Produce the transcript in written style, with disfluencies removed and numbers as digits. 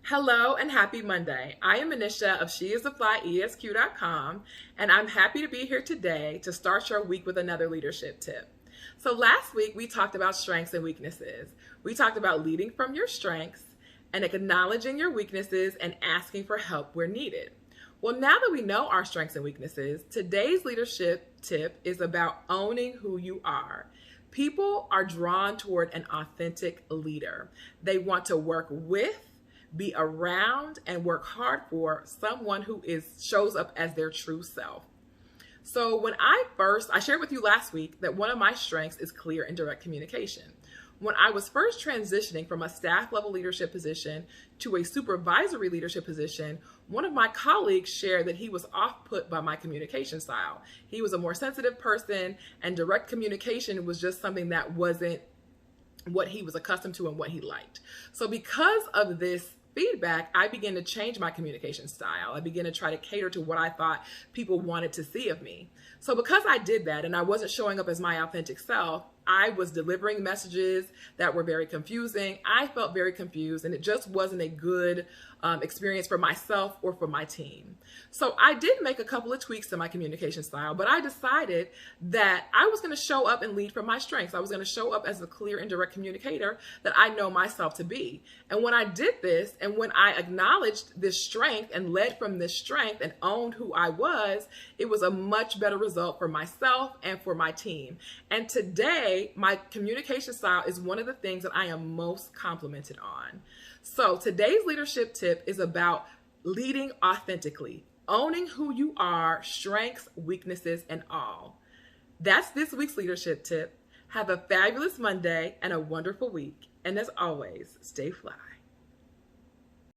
Hello and happy Monday. I am Anisha of sheistheflyesq.com, and I'm happy to be here today to start your week with another leadership tip. So last week we talked about strengths and weaknesses. We talked about leading from your strengths and acknowledging your weaknesses and asking for help where needed. Well, now that we know our strengths and weaknesses, today's leadership tip is about owning who you are. People are drawn toward an authentic leader. They want to work with, be around, and work hard for someone who shows up as their true self. So I shared with you last week that one of my strengths is clear and direct communication. When I was first transitioning from a staff level leadership position to a supervisory leadership position, one of my colleagues shared that he was off put by my communication style. He was a more sensitive person, and direct communication was just something that wasn't what he was accustomed to and what he liked. So because of this feedback, I began to change my communication style. I began to try to cater to what I thought people wanted to see of me. So because I did that and I wasn't showing up as my authentic self, I was delivering messages that were very confusing. I felt very confused, and it just wasn't a good experience for myself or for my team. So I did make a couple of tweaks to my communication style, but I decided that I was going to show up and lead from my strengths. I was going to show up as a clear and direct communicator that I know myself to be. And when I did this, and when I acknowledged this strength and led from this strength and owned who I was, it was a much better result for myself and for my team. And today, my communication style is one of the things that I am most complimented on. So today's leadership tip is about leading authentically, owning who you are, strengths, weaknesses, and all. That's this week's leadership tip. Have a fabulous Monday and a wonderful week. And as always, stay fly.